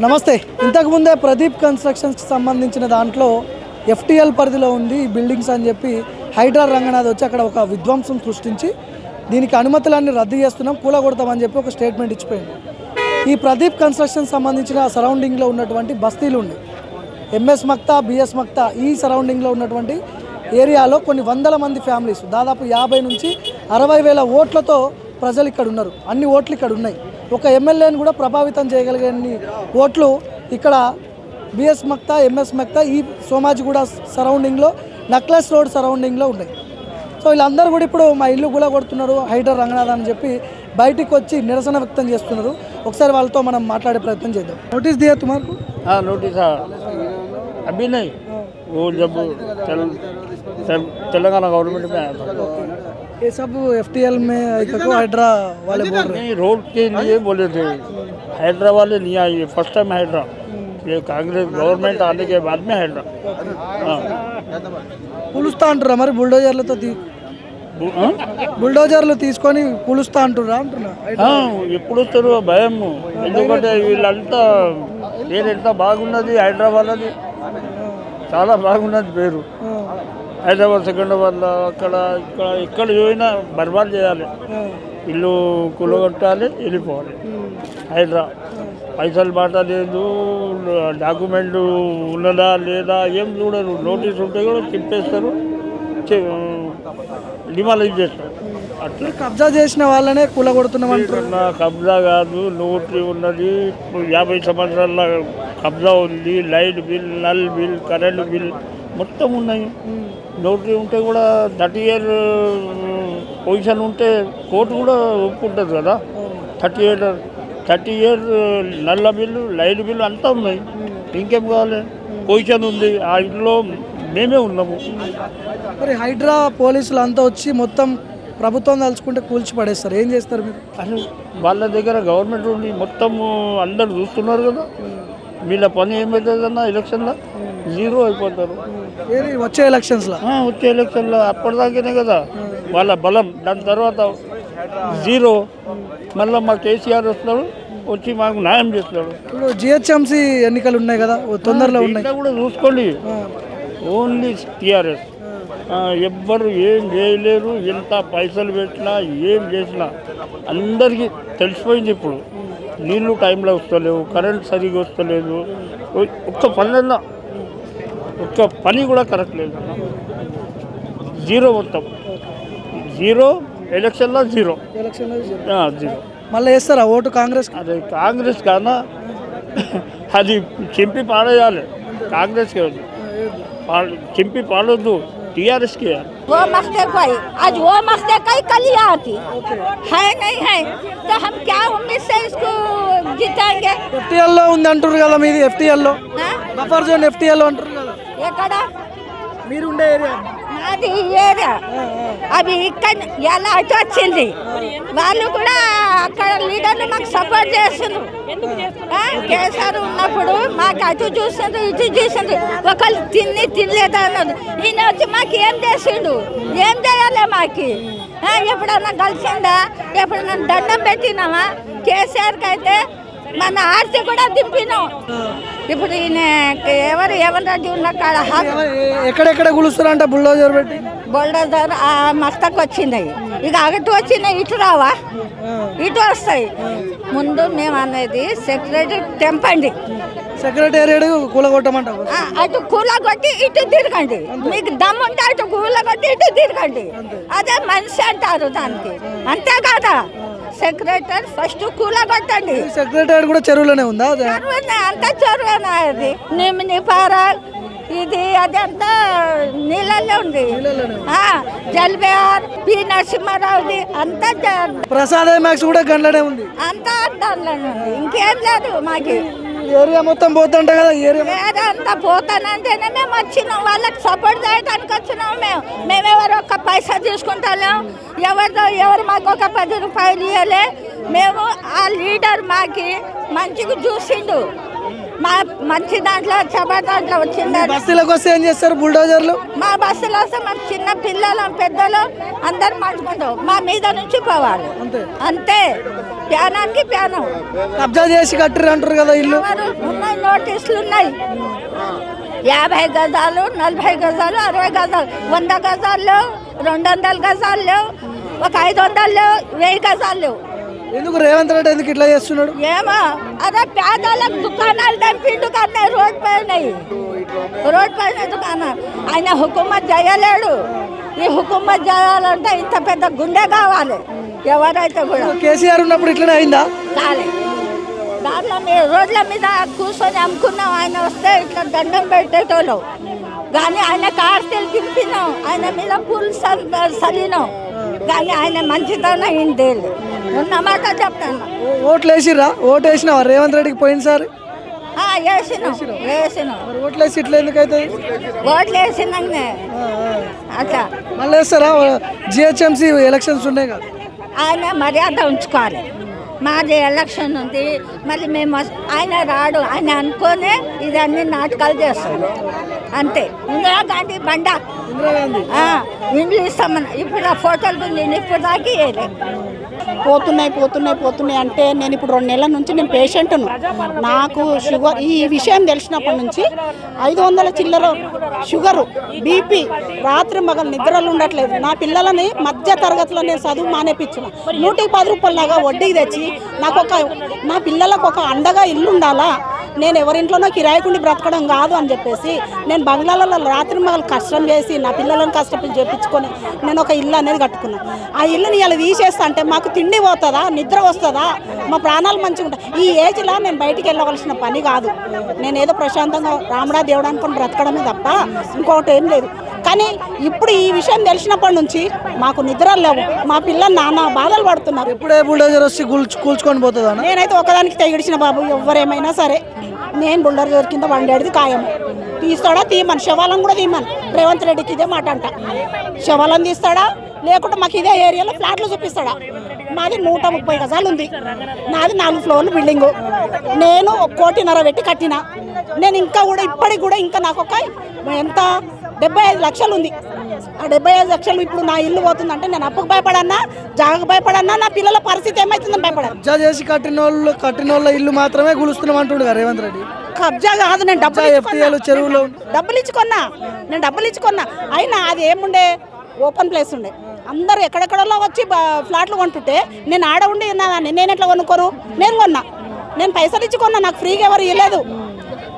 నమస్తే. ఇంతకుముందే ప్రదీప్ కన్స్ట్రక్షన్స్కి సంబంధించిన దాంట్లో FTL పరిధిలో ఉంది ఈ బిల్డింగ్స్ అని చెప్పి హైడ్రా రంగనాథ్ వచ్చి అక్కడ ఒక విధ్వంసం సృష్టించి దీనికి అనుమతులన్నీ రద్దు చేస్తున్నాం, కూలగొడతామని చెప్పి ఒక స్టేట్మెంట్ ఇచ్చిపోయింది. ఈ ప్రదీప్ కన్స్ట్రక్షన్ సంబంధించిన సరౌండింగ్లో ఉన్నటువంటి బస్తీలు ఉన్నాయి, MS మక్తా, BS మక్తా, ఈ సరౌండింగ్లో ఉన్నటువంటి ఏరియాలో కొన్ని వందల మంది ఫ్యామిలీస్, దాదాపు 50 నుంచి 60,000 ఓట్లతో ప్రజలు ఇక్కడ ఉన్నారు. అన్ని ఓట్లు ఇక్కడ ఉన్నాయి. ఒక ఎమ్మెల్యేని కూడా ప్రభావితం చేయగలిగే ఓట్లు ఇక్కడ BS మక్తా, MS మక్తా, ఈ సోమాజిగూడ సరౌండింగ్లో, నక్లెస్ రోడ్ సరౌండింగ్లో ఉన్నాయి. సో వీళ్ళందరూ కూడా ఇప్పుడు మా ఇల్లు కూడా కొడుతున్నారు హైడ్రా రంగనాథ్ అని చెప్పి బయటికి వచ్చి నిరసన వ్యక్తం చేస్తున్నారు. ఒకసారి వాళ్ళతో మనం మాట్లాడే ప్రయత్నం చేద్దాం. నోటీస్ దియా తుమార్కు? नोटिस अभी नहीं, वो जब तेलंगाना गवर्नमेंट में आया था। ये सब FTL में को हाइड्रा वाले बोल रहे हैं। नहीं, रोड के लिए बोले थे, हाइड्रा वाले नहीं आए, फर्स्ट टाइम हाइड्रा, ये कांग्रेस गवर्नमेंट आने के बाद में हाइड्रा కూలుస్తా అంటురా, మరి బుల్డోజర్లతో బుల్డోజర్లు తీసుకొని కూలుస్తా అంటురా అంటున్నా. ఎప్పుడు వస్తారు భయం, ఎందుకంటే వీళ్ళంతా పేరు ఎంత బాగున్నది, హైదరాబాద్ది చాలా బాగున్నది పేరు. హైదరాబాద్ సెకండ్ వల్ల అక్కడ ఇక్కడ పోయినా బర్బాద్ చేయాలి, ఇల్లు కూలగొట్టాలి, వెళ్ళిపోవాలి. హైడ్రా పైసలు మాట లేదు, డాక్యుమెంట్ ఉన్నదా లేదా ఏం చూడరు, నోటీస్ ఉంటే కూడా తిప్పేస్తారు, డిమాలిజ్ చేస్తారు. అట్లా కబ్జా చేసిన వాళ్ళనే కూలగొడుతున్నామంటున్నా. కబ్జా కాదు, నోటరీ ఉన్నది, 50 సంవత్సరాల కబ్జా ఉంది, light bill, null bill, current bill మొత్తం ఉన్నాయి. నోటరీ ఉంటే కూడా 30 ఇయర్ పొజిషన్ ఉంటే కోర్టు కూడా ఒప్పుకుంటుంది కదా. 30 ఇయర్ నల్ల బిల్లు, లైట్ బిల్లు అంతా ఉన్నాయి, ఇంకేం కావాలి? పొజిషన్ ఉంది, ఆ ఇంట్లో మేమే ఉన్నాము. మరి హైడ్రా పోలీసులు అంతా వచ్చి మొత్తం ప్రభుత్వం తలుచుకుంటే కూల్చి పడేస్తారు, ఏం చేస్తారు మీరు? అసలు వాళ్ళ దగ్గర గవర్నమెంట్ ఉండి మొత్తం అందరు చూస్తున్నారు కదా, వీళ్ళ పని ఏమవుతుందన్న ఎలక్షన్లో జీరో అయిపోతారు. వచ్చే ఎలక్షన్స్లో అప్పటిదాకానే కదా వాళ్ళ బలం, దాని తర్వాత జీరో. మళ్ళీ మా కేసీఆర్ వస్తాడు, వచ్చి మాకు న్యాయం చేస్తాడు. ఇప్పుడు GHMC ఎన్నికలు ఉన్నాయి కదా, తొందరలో ఉన్నాయి కూడా చూసుకోండి. ఓన్లీ TRS, ఎవ్వరు ఏం చేయలేరు, ఎంత పైసలు పెట్టినా ఏం చేసినా అందరికీ తెలిసిపోయింది. ఇప్పుడు నీళ్ళు టైంలో వస్తలేవు, కరెంట్ సరిగ్గా వస్తలేదు, ఒక్క పని కూడా కరెక్ట్ లేదు, జీరో, మొత్తం జీరో. ఎలక్షన్లో జీరో. మళ్ళీ వేస్తారా ఓటు కాంగ్రెస్? అదే కాంగ్రెస్ కానా, అది చింపి పాడేయాలి. కాంగ్రెస్ చింపి పాడొద్దు, TRSకి. वो मखते कोई आज वो मखते कई कल आती है नहीं है, तो हम क्या उम्मीद से इसको जीतेंगे? FTL లో ఉంది అంటారు కదా, మీది FTL లో, బఫర్ జోన్ FTL లో అంటారు కదా. ఎక్కడ మీరు ఉండే ఏరియా? అది ఏరియా. అవి ఇక్కడ ఎలా అటు వచ్చింది, వాళ్ళు కూడా అక్కడ లీడర్లు మాకు సపోర్ట్ చేస్తున్నారు. కేసీఆర్ ఉన్నప్పుడు మాకు అటు చూసిండ్రు, ఇటు చూసిండ్రు, ఒకళ్ళు తినలేదు అన్నది. ఈయన వచ్చి మాకు ఏం చేసిండు, ఏం చేయాలి మాకు? ఎప్పుడన్నా కలిసిందా, ఎప్పుడన్నా దండం పెట్టినామా? కేసీఆర్కి అయితే మన ఆర్తి కూడా దింపినాం. ఇప్పుడు ఈయన ఏమన్నా ఉన్న కాడ ఎక్కడెక్కడ కూలుస్తారంట బుల్డోజర్ పెట్టి? బుల్డోజర్ ఆ మస్తకు వచ్చినాయి, ఇక అటు వచ్చినాయి, ఇటు రావా? ఇటు వస్తాయి. ముందు మేము అనేది సెక్రటరీ తెంపండి, సెక్రటేరియట్ కూలగొట్టమంట, అటు కూలగొట్టి ఇటు తిరగండి. మీకు దమ్ముంటే అటు కూలగొట్టి ఇటు తిరగండి, అదే మనిషి అంటారు దానికి, అంతే కదా? Secretary first కూలగొట్టండి. సెక్రటరీ కూడా చెరువులోనే ఉందా? అంతా చెరువునా? అది నిపారా ఇది అది అంతా నీళ్ళల్లో ఉంది. జల్బేఆర్, P. నరసింహారావుది అంతా, ప్రసాద్ మ్యాక్స్ కూడా గంటలోనే ఉంది, అంతా దాంట్లోనే ఉంది. ఇంకేం లేదు మాకు. ఏరియా మొత్తం పోతుంటా కదా, ఏరియా అంతా పోతానంటేనే మేము వచ్చినాం, వాళ్ళకి సపోర్ట్ చేయడానికి వచ్చినాం. మేమెవరు ఒక్క పైసా తీసుకుంటాం, ఎవరు మాకు ఒక 10 రూపాయలు ఇవ్వలే. మేము ఆ లీడర్ మాకి మంచిగా చూసిండు, మా మంచి దాంట్లో చెబర్ దాంట్లో వచ్చింది. బస్తీలకు వస్తే ఏం చేస్తారు బుల్డోజర్లు? మా బస్సులో వస్తే మా చిన్న పిల్లలు పెద్దలు అందరు పంచుకుంటాం, మా మీద నుంచి పోవాలి అంతే. ప్యానానికి ప్యానం కబ్జా చేసి కట్టిర్రు అంటారు కదా ఇల్లు. ఉన్నాయి, నోటీసులు ఉన్నాయి. 50 గజాలు, 40 గజాలు, 60 గజాలు, 100 గజాలు, 200 గజాలు, ఒక 500, 1000 గజాలు. ఎందుకు రేవంత్ రెడ్డి ఎందుకు ఇట్లా చేస్తున్నాడు? ఏమో అదే పేదలకు దుకాణాలు దంపిండు కానీ రోడ్ పైన దుకాణాలు. ఆయన హుకుమత్ చేయలేడు. ఈ హుకుమత్ చేయాలంటే ఇంత పెద్ద గుండె కావాలి ఎవరైతే కూడా. కేసీఆర్ ఉన్నప్పుడు ఇట్లనే అయిందా? కాలే. దాంట్లో రోడ్ల మీద కూర్చొని అమ్ముకున్నాం. ఆయన వస్తే ఇట్లా దండం పెట్టేటోళ్ళు కానీ ఆయన కార్తెలు తిప్పినాం, ఆయన మీద పూలు సలినాం కానీ ఆయన మంచితనం ఇంతే ఉన్నమాట చెప్తాను. ఓట్లు వేసిర్రా? ఓటు వేసినావా రేవంత్ రెడ్డికి పోయినసారి? వేసినాం. ఓట్లు వేసి ఇట్లా ఎందుకు అవుతుంది? ఓట్లు వేసినాంనే అట్లా. మళ్ళీ వేస్తారా? జిహెచ్ఎంసీ ఎలక్షన్స్ ఉన్నాయి కదా. ఆయన మర్యాద ఉంచుకోవాలి. మాది ఎలక్షన్ ఉంది, మళ్ళీ మేము ఆయన రాడు ఆయన అనుకోనే ఇది అన్ని నాటకాలు చేస్తాం అంతే. ఇందిరాగాంధీ బండ ఇండ్లు ఇస్తామని ఇప్పుడు ఆ ఫోటోలు ఉంది, ఇప్పుడు దాకా పోతున్నాయి అంటే నేను ఇప్పుడు 2 నెలల నుంచి నేను పేషెంట్ను. నాకు షుగర్ ఈ విషయం తెలిసినప్పటి నుంచి 500 చిల్లర షుగరు, బీపీ, రాత్రి మగలు నిద్రలు ఉండట్లేదు. నా పిల్లలని మధ్య తరగతిలో నేను చదువు మానేపించిన 110 రూపాయలలాగా వడ్డీకి తెచ్చి నా పిల్లలకు ఒక అండగా ఇల్లు ఉండాలా, నేను ఎవరింట్లోనో కిరాయికుండి బ్రతకడం కాదు అని చెప్పేసి నేను బంగ్లాలలో రాత్రి మగలు కష్టం చేసి నా పిల్లలను కష్టపడి చేపించుకొని నేను ఒక ఇల్లు అనేది కట్టుకున్నాను. ఆ ఇల్లుని ఇలా తీసేస్తా అంటే మాకు తిండి పోతుందా, నిద్ర వస్తుందా, మా ప్రాణాలు మంచిగా ఉంటాయి. ఈ ఏజ్లో నేను బయటికి వెళ్ళవలసిన పని కాదు. నేను ఏదో ప్రశాంతంగా రాముడా దేవుడు అనుకుని బ్రతకడమే తప్ప ఇంకొకటి ఏం లేదు. కానీ ఇప్పుడు ఈ విషయం తెలిసినప్పటి నుంచి మాకు నిద్రలు లేవు. మా పిల్లలు నానా బాధలు పడుతున్నారు. ఎప్పుడే బుల్డోజర్ వచ్చి కూల్చుకొని పోతుందా? నేనైతే ఒకదానికి తెగిడిచిన బాబు, ఎవరేమైనా సరే నేను బుల్డోజర్ కింద వండేది ఖాయం. తీస్తాడా తీయమని, శవాలను కూడా తీయమని రేవంత్ రెడ్డికి ఇదే మాట అంట. శవాలను తీస్తాడా లేకుంటే మాకు ఇదే ఏరియాలో ఫ్లాట్లు చూపిస్తాడా? మాది 130 గజాలు ఉంది, నాది 4 ఫ్లోర్లు బిల్డింగు. నేను 1.5 కోటి పెట్టి కట్టిన. నేను ఇంకా కూడా ఇప్పటికి కూడా ఇంకా నాకు ఒక ఎంత 75 లక్షలు ఉంది. ఆ 75 లక్షలు ఇప్పుడు నా ఇల్లు పోతుందంటే నేను అప్పుకు భయపడన్నా, జాగకు భయపడన్నా, నా పిల్లల పరిస్థితి ఏమవుతుందని భయపడాను. కబ్జా చేసి కట్టిన వాళ్ళ ఇల్లు మాత్రమే కూలుస్తున్నాం అంటుండే రేవంత్ రెడ్డి. కబ్జా కాదు, నేను చెరువులో డబ్బులు ఇచ్చుకున్నా. అయినా అది ఏముండే ఓపెన్ ప్లేస్ ఉండే, అందరూ ఎక్కడెక్కడలో వచ్చి ఫ్లాట్లు కొంటుంటే నేను ఆడ ఉండి విన్నాదాన్ని. నేను ఎట్లా కొనుక్కోను? నేను పైసలు ఇచ్చి కొన్నా, నాకు ఫ్రీగా ఎవరు ఇవ్వలేదు.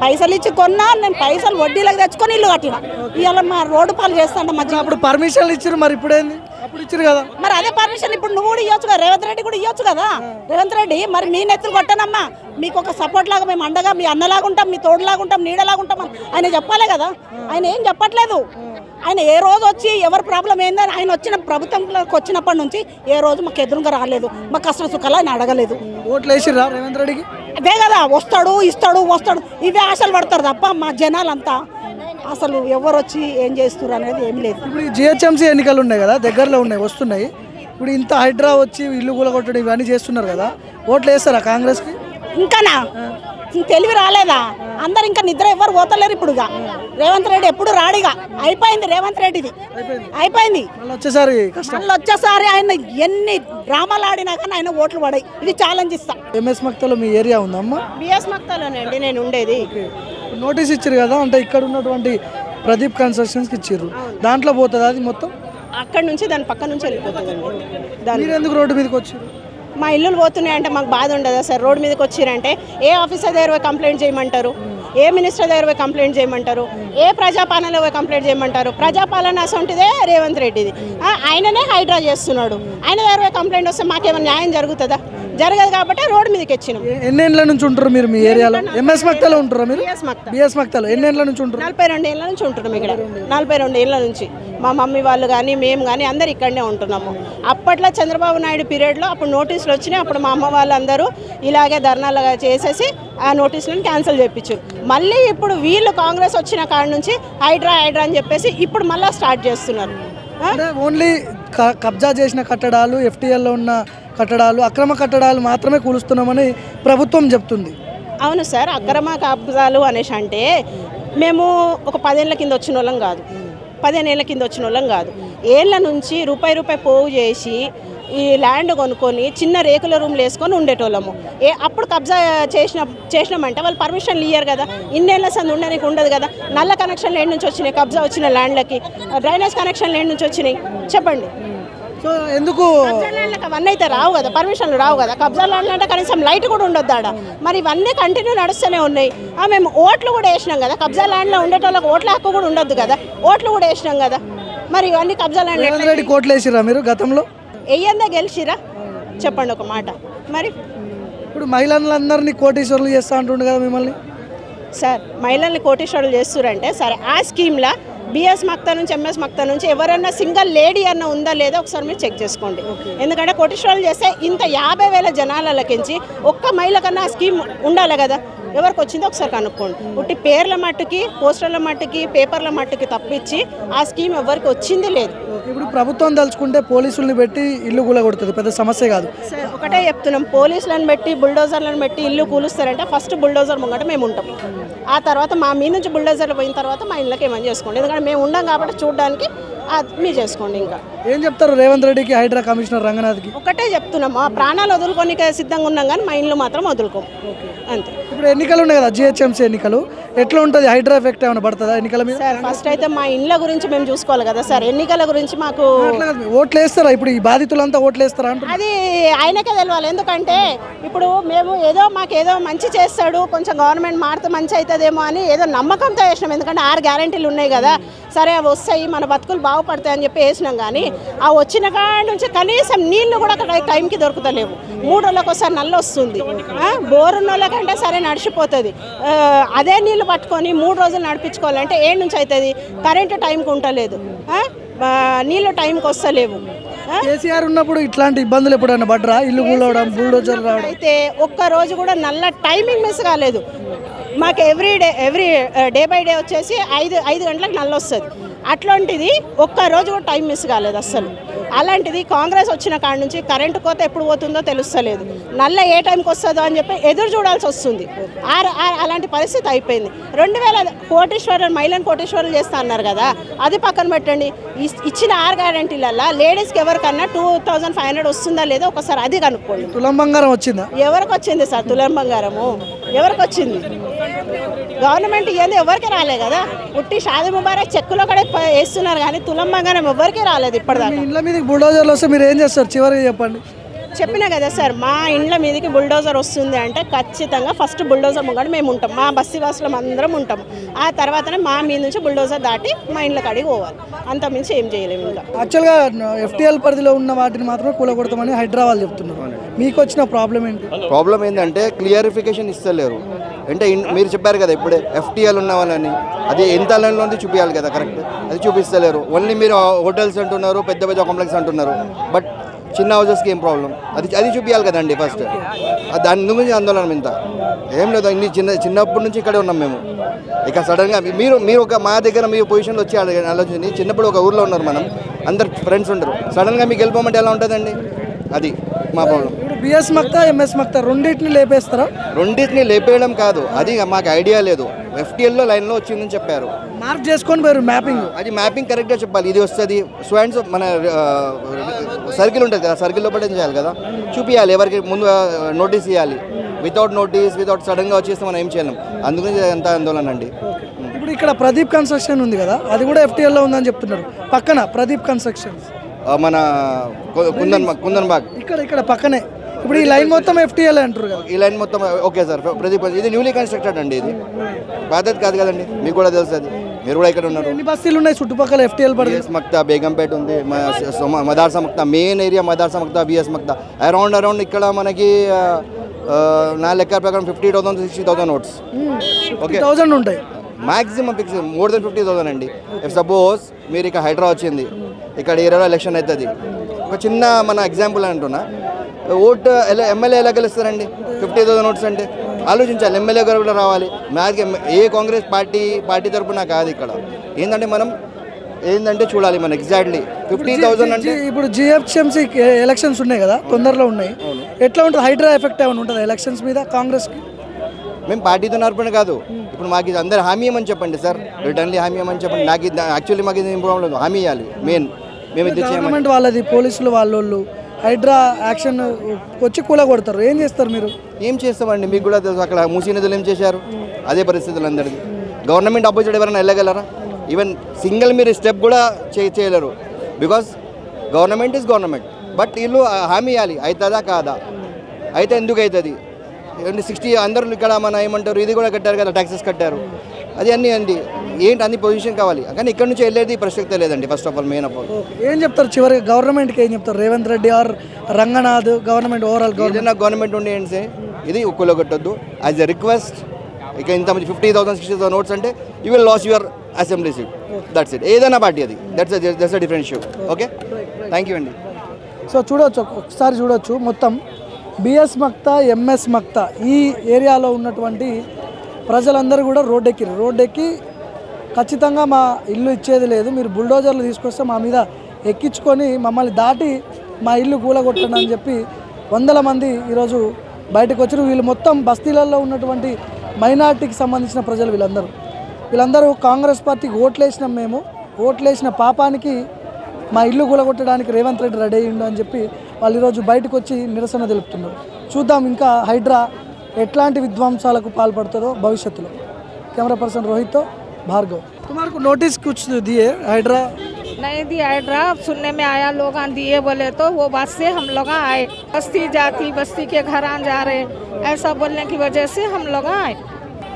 పైసలు ఇచ్చి కొన్నా, నేను పైసలు వడ్డీలకు తెచ్చుకొని ఇల్లు కట్టిన. ఇవాళ మా రోడ్డు పాలు చేస్తాంట మధ్య. అప్పుడు పర్మిషన్లు ఇచ్చారు, మరి ఇప్పుడేంది? అప్పుడు ఇచ్చారు కదా. మరి అదే పర్మిషన్ ఇప్పుడు నువ్వు కూడా ఇవ్వచ్చు కదా, రేవంత్ రెడ్డి కూడా ఇవ్వచ్చు కదా. రేవంత్ రెడ్డి మరి మీ నెత్తులు కొట్టానమ్మా, మీకు ఒక సపోర్ట్ లాగా మేము అండగా మీ అన్నలాగా ఉంటాం, మీ తోడులాగా ఉంటాం, నీడలాగా ఉంటాం అని ఆయన చెప్పాలి కదా. ఆయన ఏం చెప్పట్లేదు. ఆయన ఏ రోజు వచ్చి ఎవరి ప్రాబ్లం ఏందని ఆయన వచ్చిన ప్రభుత్వంలోకి వచ్చినప్పటి నుంచి ఏ రోజు మాకు ఎదురుగా రాలేదు, మా కష్ట సుఖాలు ఆయన అడగలేదు. ఓట్లు వేసిర్రా రేవంత్ రెడ్డికి? అదే కదా, వస్తాడు ఇవే ఆశలు పడతారు తప్ప మా జనాలంతా అసలు ఎవరు వచ్చి ఏం చేస్తారు అనేది ఏం లేదు. ఇప్పుడు జిహెచ్ఎంసీ ఎన్నికలు ఉన్నాయి కదా, దగ్గరలో వస్తున్నాయి. ఇప్పుడు ఇంత హైడ్రా వచ్చి ఇల్లు కూలగొట్టడం ఇవన్నీ చేస్తున్నారు కదా, ఓట్లు వేస్తారా కాంగ్రెస్కి? ఇంకానా తెలివి రాలేదా? అందరు ఇంకా నిద్ర ఎవరు పోతలేరు. ఇప్పుడు రేవంత్ రెడ్డి ఎప్పుడు రాడిగా అయిపోయింది. రేవంత్ రెడ్డిది అయిపోయింది. మళ్ళీ వచ్చేసారి ఆయన ఎన్ని డ్రామాలు ఆడినా కానీ ఆయన ఓట్లు పడాయి. ఇది ఛాలెంజ్ ఇస్తా. ఎంఎస్ మక్తలో మీ ఏరియా ఉందమ్మా? బిఎస్ మక్తలోనండి నేను ఉండేది. నోటీస్ ఇచ్చారు కదా, అంటే ఇక్కడ ఉన్నటువంటి ప్రదీప్ కన్స్ట్రక్షన్స్కి ఇచ్చారు, దాంట్లో పోతుంది అది మొత్తం? అక్కడ నుంచి దాని పక్క నుంచి వెళ్ళిపోతుందండి. మీరు ఎందుకు రోడ్డు మీదకి వచ్చారు? మా ఇల్లులు పోతున్నాయంటే మాకు బాధ ఉండదా సార్? రోడ్డు మీదకి వచ్చిరంటే ఏ ఆఫీసర్ దగ్గర పోయి కంప్లైంట్ చేయమంటారు, ఏ మినిస్టర్ దగ్గర పోయి కంప్లైంట్ చేయమంటారు, ఏ ప్రజాపాలనలో పోయి కంప్లైంట్ చేయమంటారు? ప్రజాపాలన అసంటిదే రేవంత్ రెడ్డిది. ఆయననే హైడ్రా చేస్తున్నాడు. ఆయన దగ్గర పోయి కంప్లైంట్ వస్తే మాకేమైనా న్యాయం జరుగుతుందా? జరగదు కాబట్టి రోడ్డు మీదకి వచ్చినాం. ఎన్నేళ్ళ నుంచి ఉంటారు మీరు మీ ఏరియాలో? ఎంఎస్ మక్తలో ఉంటారా మీరు? బిఎస్ మక్తలో ఎన్నేళ్ళ నుంచి ఉంటారు? 42 ఏళ్ళ నుంచి ఉంటున్నాం ఇక్కడ. 42 ఏళ్ళ నుంచి మా మమ్మీ వాళ్ళు కానీ మేము కానీ అందరు ఇక్కడనే ఉంటున్నాము. అప్పట్లో చంద్రబాబు నాయుడు పీరియడ్లో అప్పుడు నోటీసులు వచ్చినాయి. అప్పుడు మా అమ్మ వాళ్ళందరూ ఇలాగే ధర్నాలుగా చేసేసి ఆ నోటీసులను క్యాన్సిల్ చేయించారు. మళ్ళీ ఇప్పుడు వీళ్ళు కాంగ్రెస్ వచ్చిన కాడ నుంచి హైడ్రా అని చెప్పేసి ఇప్పుడు మళ్ళీ స్టార్ట్ చేస్తున్నారు. ఓన్లీ కబ్జా చేసిన కట్టడాలు, ఎఫ్టీఎల్లో ఉన్న కట్టడాలు, అక్రమ కట్టడాలు మాత్రమే కూలుస్తున్నామని ప్రభుత్వం చెప్తుంది. అవును సార్, అక్రమ కబ్జాలు అనేసి అంటే మేము ఒక 10 ఏళ్ళ కింద వచ్చిన వాళ్ళం కాదు, 15 ఏళ్ళ కింద వచ్చిన వాళ్ళం కాదు. ఏళ్ళ నుంచి రూపాయి పోగు చేసి ఈ ల్యాండ్ కొనుక్కొని చిన్న రేకుల రూమ్లు వేసుకొని ఉండేటోళ్ళము. అప్పుడు కబ్జా చేసినామంటే వాళ్ళు పర్మిషన్లు ఇయ్యారు కదా, ఇన్నేళ్ళ సంది ఉండడానికి ఉండదు కదా. నల్ల కనెక్షన్లు ఏడు నుంచి వచ్చినాయి కబ్జా వచ్చిన ల్యాండ్లకి, డ్రైనేజ్ కనెక్షన్లు ఏడు నుంచి వచ్చినాయి చెప్పండి. సో ఎందుకు కబ్జా ల్యాండ్లకు అవన్నీ అయితే రావు కదా, పర్మిషన్లు రావు కదా. కబ్జా ల్యాండ్లు అంటే కనీసం లైట్ కూడా ఉండొద్దు ఆడ. మరి ఇవన్నీ కంటిన్యూ నడుస్తూనే ఉన్నాయి. మేము ఓట్లు కూడా వేసినాం కదా, కబ్జా ల్యాండ్లో ఉండేటోళ్ళకి ఓట్ల హక్కు కూడా ఉండొద్దు కదా, ఓట్లు కూడా వేసినాం కదా. మరి ఇవన్నీ కబ్జా ల్యాండ్ రేవంత్ రెడ్డి కోట్లు వేసిరా మీరు గతంలో? వెయ్యందే గెలిచిరా చెప్పండి ఒక మాట. మరి ఇప్పుడు మహిళలందరినీ కోటీశ్వరులు చేస్తా అంటుండే కదా మిమ్మల్ని. సార్ మహిళల్ని కోటీశ్వరులు చేస్తురంటే సరే, ఆ స్కీమ్లో బిఎస్ మక్తా నుంచి ఎంఎస్ మక్తా నుంచి ఎవరన్నా సింగిల్ లేడీ అన్న ఉందా లేదా ఒకసారి మీరు చెక్ చేసుకోండి. ఎందుకంటే కోటీశ్వరులు చేస్తే ఇంత 50,000 జనాలకించి ఒక్క మహిళ కన్నా ఆ స్కీమ్ ఉండాలి కదా. ఎవరికి వచ్చిందో ఒకసారి కనుక్కోండి. ఉట్టి పేర్ల మట్టుకి, పోస్టర్ల మట్టుకి, పేపర్ల మట్టుకి తప్పించి ఆ స్కీమ్ ఎవరికి వచ్చింది లేదు. ఇప్పుడు ప్రభుత్వం తలుచుకుంటే పోలీసుల్ని పెట్టి ఇల్లు కూలగొడుతుంది, పెద్ద సమస్య కాదు. సార్ ఒకటే చెప్తున్నాం, పోలీసులను పెట్టి బుల్డోజర్లను పెట్టి ఇల్లు కూలుస్తారంటే ఫస్ట్ బుల్డోజర్ ముంగట మేము ఉంటాం. ఆ తర్వాత మా మీ నుంచి బుల్డోజర్లు పోయిన తర్వాత మా ఇళ్ళకి ఏమని చేసుకోండి. ఎందుకంటే మేము ఉండం కాబట్టి చూడడానికి మీ చేసుకోండి. ఇంకా ఏం చెప్తారు రేవంత్ రెడ్డికి, హైడ్రా కమిషనర్ రంగనాథ్కి? ఒకటే చెప్తున్నాం, మా ప్రాణాలు వదులుకోనికి సిద్ధంగా ఉన్నాం కానీ మా ఇండ్లు మాత్రం వదులుకోం అంతే. ఇప్పుడు ఎన్నికలు ఉన్నాయి కదా, జిహెచ్ఎంసీ ఎన్నికలు, ఎట్లా ఉంటుంది? హైడ్రా ఎఫెక్ట్ ఏమైనా పడుతుందా ఎన్నికల మీద? సార్ ఫస్ట్ అయితే మా ఇండ్ల గురించి మేము చూసుకోవాలి కదా సార్. ఎన్నికల గురించి మాకు అట్లా కాదు, ఓట్లు వేస్తారా? ఇప్పుడు ఈ బాధితులంతా ఓట్లు వేస్తారా అంటారు. అది ఆయనకే తెలియాలి. ఎందుకంటే ఇప్పుడు మేము మాకేదో మంచి చేస్తాడు, కొంచెం గవర్నమెంట్ మారితే మంచి అవుతుందేమో అని ఏదో నమ్మకంతో వేసినాం. ఎందుకంటే 6 గ్యారెంటీలు ఉన్నాయి కదా, సరే అవి వస్తాయి మన బతుకులు బాగుపడతాయి అని చెప్పి వేసినాం. కానీ ఆ వచ్చిన కాడ నుంచి కనీసం నీళ్లు కూడా అక్కడ టైంకి దొరుకుతలేవు. 3 రోజులకు ఒకసారి నల్ల వస్తుంది. బోరున్న వాళ్ళకంటే సరే నడిచిపోతుంది. అదే నీళ్లు పట్టుకొని 3 రోజులు నడిపించుకోవాలంటే ఏడు నుంచి అవుతుంది. కరెంటు టైంకి ఉండలేదు, నీళ్ళు టైంకి వస్తలేవు. కేసీఆర్ ఉన్నప్పుడు ఇట్లాంటి ఇబ్బందులు ఎప్పుడైనా పడ్డరా? ఇల్లు కూలవడం, బుల్డోజర్ రావడం? అయితే ఒక్క రోజు కూడా నల్ల టైమింగ్ మిస్ కాలేదు మాకు. ఎవ్రీ డే బై డే వచ్చేసి 5 గంటలకు నల్ల వస్తుంది. అట్లాంటిది ఒక్క రోజు కూడా టైం మిస్ కాలేదు అస్సలు. అలాంటిది కాంగ్రెస్ వచ్చిన కాడ నుంచి కరెంటు కోత ఎప్పుడు పోతుందో తెలుస్తలేదు, నల్ల ఏ టైంకి వస్తుందో అని చెప్పి ఎదురు చూడాల్సి వస్తుంది. అలాంటి పరిస్థితి అయిపోయింది. 2000 కోటీశ్వరులు మహిళను కోటీశ్వరులు చేస్తా అన్నారు కదా, అది పక్కన పెట్టండి. ఇచ్చిన 6 గ్యారెంటీలల్లో లేడీస్కి ఎవరికన్నా 2500 వస్తుందా లేదో ఒకసారి అది కనుక్కోండి. తులం బంగారం వచ్చిందా? ఎవరికి వచ్చింది సార్ తులం బంగారము? ఎవరికి వచ్చింది? గవర్నమెంట్ ఇవ్వండి ఎవరికి రాలే కదా. ఉట్టి షాదీ ముబారక్ చెక్కులో కూడా వేస్తున్నారు కానీ తులం బంగారం ఎవరికి రాలేదు ఇప్పటిదాకా. మీ ఇండ్ల మీదకి బుల్డోజర్లు వస్తే మీరు ఏం చేస్తారు చివరికి చెప్పండి? చెప్పినా కదా సార్, మా ఇండ్ల మీదకి బుల్డోజర్ వస్తుంది అంటే ఖచ్చితంగా ఫస్ట్ బుల్డోజర్ ముంగడు మేము ఉంటాం, మా బస్తీ వాసులం అందరం ఉంటాం. ఆ తర్వాతనే మా మీద నుంచి బుల్డోజర్ దాటి మా ఇండ్ల కాడికి పోవాలి. అంత మించి ఏం చేయలేము. ఇంకా యాక్చువల్గా ఎఫ్టీఎల్ పరిధిలో ఉన్న వాటిని మాత్రమే కూలగొడతామని హైదరాబాద్ చెప్తున్నారు. మీకు వచ్చిన ప్రాబ్లం ఏంటి? ప్రాబ్లం ఏంటంటే క్లియరిఫికేషన్ ఇస్తలేరు. అంటే మీరు చెప్పారు కదా ఇప్పుడే ఎఫ్టీఎల్ ఉన్న వాళ్ళని, అది ఎంత లైన్లో ఉంది చూపించాలి కదా, కరెక్ట్ అది చూపిస్తలేరు. ఓన్లీ మీరు హోటల్స్ అంటున్నారు, పెద్ద పెద్ద కాంప్లెక్స్ అంటున్నారు, బట్ చిన్న హౌసెస్కి ఏం ప్రాబ్లం అది చూపించాలి కదండి ఫస్ట్. దాని గురించి ఆందోళన ఇంత ఏం లేదు. ఇన్ని చిన్నప్పటి నుంచి ఇక్కడే ఉన్నాం మేము. ఇక సడన్గా మీరు ఒక మా దగ్గర మీ పొజిషన్లో వచ్చి ఆలోచించి, చిన్నప్పుడు ఒక ఊర్లో ఉన్నారు మనం, అందరు ఫ్రెండ్స్ ఉంటారు, సడన్గా మీకు వెళ్ళిపోమంటే ఎలా ఉంటుందండి? అది మా ప్రాబ్లం. ఇప్పుడు బిఎస్ మక్తా, ఎంఎస్ మక్తా రెండింటిని లేపేస్తారా? రెండింటిని లేపేయడం కాదు, అది మాకు ఐడియా లేదు. ఎఫ్టీఎల్లో లైన్లో వచ్చిందని చెప్పారు, మార్క్ చేసుకొని పోయారు మ్యాపింగ్. అది మ్యాపింగ్ కరెక్ట్గా చెప్పాలి. ఇది వస్తుంది స్టూడెంట్స్ మన సర్కిల్ ఉంటుంది కదా, సర్కిల్లో పట్టే చేయాలి కదా, చూపించాలి. ఎవరికి ముందు నోటీస్ ఇవ్వాలి. వితౌట్ నోటీస్, వితౌట్ సడన్గా వచ్చేస్తే మనం ఏం చేయలేం. అందుకని ఎంత ఆందోళన అండి. ఇప్పుడు ఇక్కడ ప్రదీప్ కన్స్ట్రక్షన్ ఉంది కదా, అది కూడా ఎఫ్టీఎల్లో ఉందని చెప్తున్నారు. పక్కన ప్రదీప్ కన్స్ట్రక్షన్ మన కుందన్ బాగ్ ఇక్కడ పక్కనే. ఇప్పుడు ఈ లైన్ మొత్తం ఎఫ్టీఎల్ అంటారు కదా. ఈ లైన్ మొత్తం ఓకే సార్. ప్రదీప్ ఇది న్యూలీ కన్స్ట్రక్టెడ్ అండి, ఇది బాధ్యత కాదు కదండి, మీకు కూడా తెలుసు. అది మీరు కూడా ఇక్కడ ఉన్నారు. ఎన్ని బస్తీలు ఉన్నాయి చుట్టుపక్కల ఎఫ్టీఎల్ బిఎస్ మక్తా, బేగంపేట ఉంది, Madarsa Makta, main area Madarsa Makta, BS Makta. Around ఇక్కడ మనకి నా లెక్క ప్రకారం 50,000 to 60,000 నోట్స్. ఓకే 1000 ఉంటాయి మ్యాక్సిమం ఫిక్స్, మోర్ దెన్ 50,000 అండి. ఇఫ్ సపోజ్ మీరు ఇక హైడ్రా వచ్చింది, ఇక్కడ ఏరియాలో ఎలక్షన్ అవుతుంది, ఒక చిన్న మన ఎగ్జాంపుల్ అంటున్నా, ఓటు ఎమ్మెల్యే ఎలా గెలుస్తారండి? 50,000 నోట్స్ అంటే ఆలోచించాలి. ఎమ్మెల్యే గారు కూడా రావాలి. నాకు ఏ కాంగ్రెస్ పార్టీ తరపున కాదు. ఇక్కడ ఏంటంటే చూడాలి మనం ఎగ్జాక్ట్లీ 50,000 అంటే. ఇప్పుడు జిహెచ్ఎంసీ ఎలక్షన్స్ ఉన్నాయి కదా, తొందరలో ఉన్నాయి. ఎట్లా ఉంటుంది? హైడ్రా ఎఫెక్ట్ ఏమైనా ఉంటుందా ఎలక్షన్స్ మీద కాంగ్రెస్కి? మేము పార్టీతో నడపడం కాదు. ఇప్పుడు మాకు ఇది అందరు హామీ ఇవ్వమని చెప్పండి సార్, రిటర్న్లీ హామీ ఇవ్వమని చెప్పండి. నాకు ఇది యాక్చువల్లీ మాకు ఇది ఏం ప్రాబ్లం లేదు, హామీ ఇవ్వాలి మెయిన్. మేము ఇది చేయమని గవర్నమెంట్ వాళ్ళది, పోలీసులు వాళ్ళోళ్ళు హైడ్రా యాక్షన్ వచ్చి కూలగొడతారు, ఏం చేస్తారు మీరు? ఏం చేస్తామండి, మీకు కూడా తెలుసు అక్కడ మూసీ నదులు ఏం చేశారు, అదే పరిస్థితులు అందరిది. గవర్నమెంట్ ఆపోజిట్ ఎవరైనా వెళ్ళగలరా? ఈవెన్ సింగిల్ మీరు స్టెప్ కూడా చేయలేరు, because government is government. But వీళ్ళు హామీ ఇవ్వాలి, అవుతుందా కాదా, అయితే ఎందుకు అవుతుంది. 60 అందరూ ఇక్కడ మన ఏమంటారు ఇది కూడా కట్టారు కదా, ట్యాక్సెస్ కట్టారు, అది అన్నీ అండి. ఏంటి అన్ని పొజిషన్ కావాలి, కానీ ఇక్కడ నుంచి వెళ్ళేది ప్రసక్తే లేదండి. First of all main of all ఏం చెప్తారు చివరికి గవర్నమెంట్కి? ఏం చెప్తారు Revanth Reddy or Ranganath government, overall ఏదైనా గవర్నమెంట్ ఉండి ఏంటి సార్, ఇది ఉక్కులో కొట్టొద్దు యాజ్ ఎ రిక్వెస్ట్. ఇక ఇంత మంది 50,000 60,000 నోట్స్ అంటే you will lose your assembly seat, that's it. ఏదైనా పార్టీ అది, that's a different show. Okay, thank you అండి. సో చూడవచ్చు, ఒకసారి చూడవచ్చు మొత్తం బిఎస్ మక్తా, ఎంఎస్ మక్తా ఈ ఏరియాలో ఉన్నటువంటి ప్రజలందరూ కూడా రోడ్డెక్కి ఖచ్చితంగా మా ఇల్లు ఇచ్చేది లేదు, మీరు బుల్డోజర్లు తీసుకొస్తే మా మీద ఎక్కించుకొని మమ్మల్ని దాటి మా ఇల్లు కూలగొట్టండి అని చెప్పి వందల మంది ఈరోజు బయటకు వచ్చారు. వీళ్ళు మొత్తం బస్తీలలో ఉన్నటువంటి మైనార్టీకి సంబంధించిన ప్రజలు. వీళ్ళందరూ కాంగ్రెస్ పార్టీకి ఓట్లేసినాం, మేము ఓట్లేసిన పాపానికి మా ఇల్లు కూలగొట్టడానికి రేవంత్ రెడ్డి రెడీ అయ్యిండు అని చెప్పి వాళ్ళు ఈరోజు బయటకు వచ్చి నిరసన తెలుపుతున్నారు. చూద్దాం ఇంకా హైడ్రా ఎట్లాంటి విధ్వంసాలకు పాల్పడుతుందో భవిష్యత్తులో. కెమెరా పర్సన్ రోహిత్తో భార్గవ్. तुम्हारे नोटिस कुछ दिए हाइड्रा? नहीं दिया हाइड्रा, सुनने में आया लोग दिए बोले तो वो बात से हम लोग आए। बस्ती जाती बस्ती के घर आ जा रहे, ऐसा बोलने की वजह से हम लोग आए।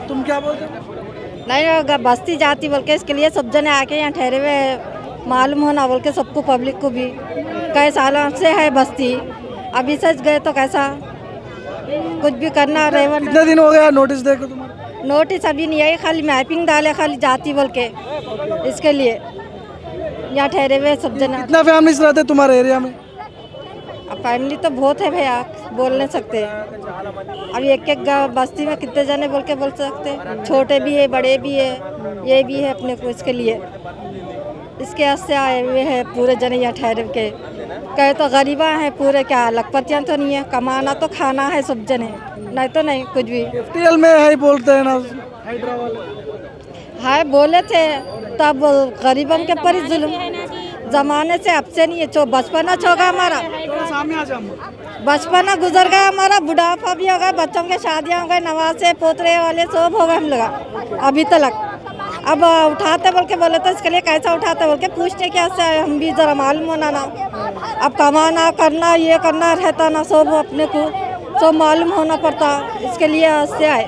तुम क्या बोलते हो? नहीं अगर बस्ती जाती बोल के इसके लिए सब जने आके यहाँ ठहरे हुए, मालूम होना बोल के सबको, पब्लिक को भी। कई सालों से है बस्ती, अभी सच गए तो कैसा कुछ भी करना रहेगा। कितने दिन हो गया नोटिस देकर तुम्हारे? नोटिस अभी नहीं आई, खाली मैपिंग डाले खाली जाती बोल के, इसके लिए यहाँ ठहरे हुए सब जना। कितना फैमिलीज रहते तुम्हारे एरिया में? अब फैमिली तो बहुत है भैया, बोल नहीं सकते। अभी एक बस्ती में कितने जने बोल के बोल सकते, छोटे भी है बड़े भी है, ये भी है अपने को। इसके लिए इसके वास्ते आए हुए हैं पूरे जने यहाँ ठहरे के। कहे तो गरीबा हैं पूरे, क्या लखपतियाँ तो नहीं है, कमाना तो खाना है सब जने, नहीं तो नहीं कुछ भी। FTL में है बोलते हैं ना हाइड्रा वाले? हाय बोले थे तब गरीबन के पर ही जुल्म जमाने से, अब से नहीं है। बचपना छोगा हमारा, सामने आ जाओ। बचपना गुजर गया हमारा, बुढ़ापा भी हो गया, बच्चों के शादियाँ हो गए, नवासे पोतरे वाले सब हो गए हम लोग अभी तक। अब उठाते बोल के बोले तो इसके लिए कैसा उठाते बोल के पूछते क्या से आए, हम भी ज़रा मालूम होना ना। अब कमाना करना ये करना रहता ना, सब अपने को सब मालूम होना पड़ता, इसके लिए से आए।